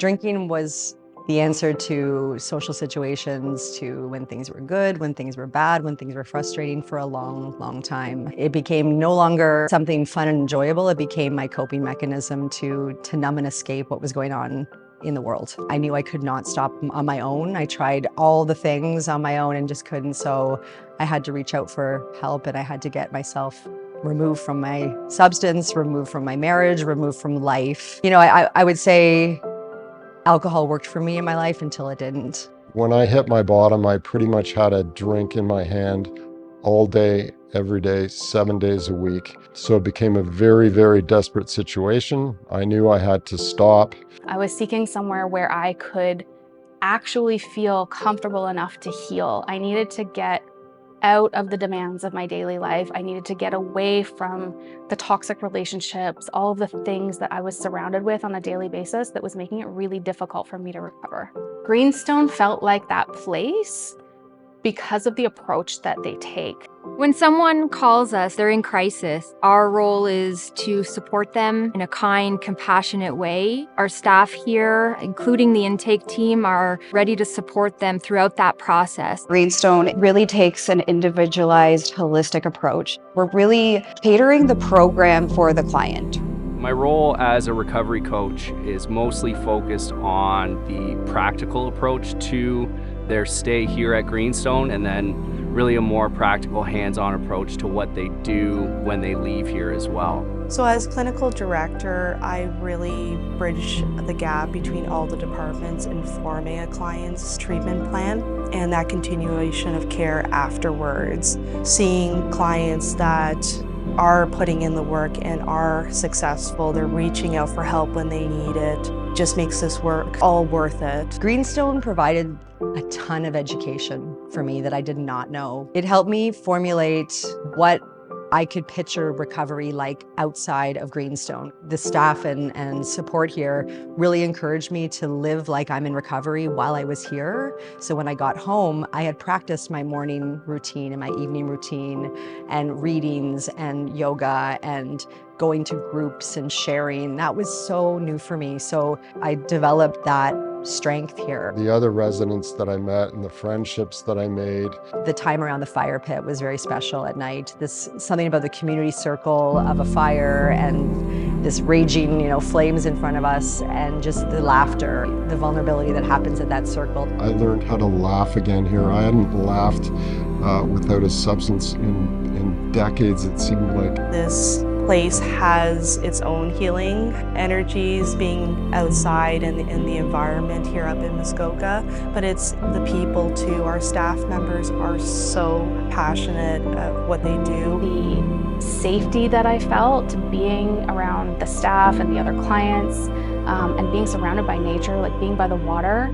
Drinking was the answer to social situations, to when things were good, when things were bad, when things were frustrating for a long, long time. It became no longer something fun and enjoyable. It became my coping mechanism to numb and escape what was going on in the world. I knew I could not stop on my own. I tried all the things on my own and just couldn't, so I had to reach out for help, and I had to get myself removed from my substance, removed from my marriage, removed from life. You know, I would say alcohol worked for me in my life until it didn't. When I hit my bottom, I pretty much had a drink in my hand all day, every day, 7 days a week. So it became a very, very desperate situation. I knew I had to stop. I was seeking somewhere where I could actually feel comfortable enough to heal. I needed to get out of the demands of my daily life. I needed to get away from the toxic relationships, all of the things that I was surrounded with on a daily basis that was making it really difficult for me to recover. GreeneStone felt like that place because of the approach that they take. When someone calls us, they're in crisis, our role is to support them in a kind, compassionate way. Our staff here, including the intake team, are ready to support them throughout that process. GreeneStone really takes an individualized, holistic approach. We're really catering the program for the client. My role as a recovery coach is mostly focused on the practical approach to their stay here at GreeneStone, and then really a more practical hands-on approach to what they do when they leave here as well. So as clinical director, I really bridge the gap between all the departments in forming a client's treatment plan and that continuation of care afterwards. Seeing clients that are putting in the work and are successful, they're reaching out for help when they need it, just makes this work all worth it. GreeneStone provided a ton of education for me that I did not know. It helped me formulate what I could picture recovery like outside of GreeneStone. The staff and support here really encouraged me to live like I'm in recovery while I was here. So when I got home, I had practiced my morning routine and my evening routine and readings and yoga and going to groups and sharing. That was so new for me. So I developed that strength here. The other residents that I met and the friendships that I made. The time around the fire pit was very special at night. Something about the community circle of a fire and this raging, flames in front of us, and just the laughter, the vulnerability that happens at that circle. I learned how to laugh again here. I hadn't laughed without a substance in decades, it seemed like. This place has its own healing energies being outside and in the environment here up in Muskoka, but it's the people too. Our staff members are so passionate of what they do. The safety that I felt being around the staff and the other clients and being surrounded by nature, like being by the water,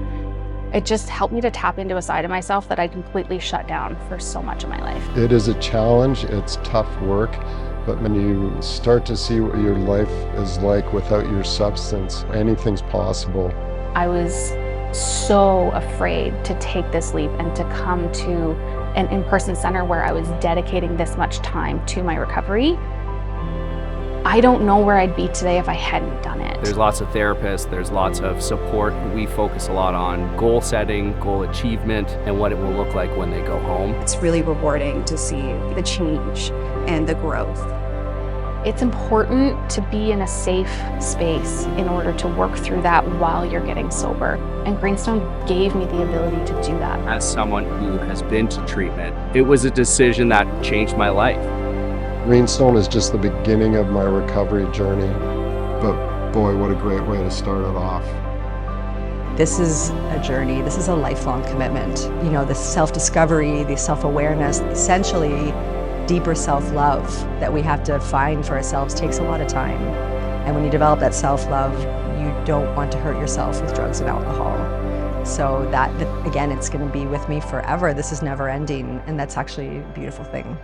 it just helped me to tap into a side of myself that I completely shut down for so much of my life. It is a challenge, it's tough work. But when you start to see what your life is like without your substance, anything's possible. I was so afraid to take this leap and to come to an in-person center where I was dedicating this much time to my recovery. I don't know where I'd be today if I hadn't done it. There's lots of therapists, there's lots of support. We focus a lot on goal setting, goal achievement, and what it will look like when they go home. It's really rewarding to see the change and the growth. It's important to be in a safe space in order to work through that while you're getting sober. And GreeneStone gave me the ability to do that. As someone who has been to treatment, it was a decision that changed my life. GreeneStone is just the beginning of my recovery journey, but boy, what a great way to start it off. This is a journey, this is a lifelong commitment. The self-discovery, the self-awareness, essentially deeper self-love that we have to find for ourselves takes a lot of time. And when you develop that self-love, you don't want to hurt yourself with drugs and alcohol. So that, again, it's going to be with me forever. This is never ending, and that's actually a beautiful thing.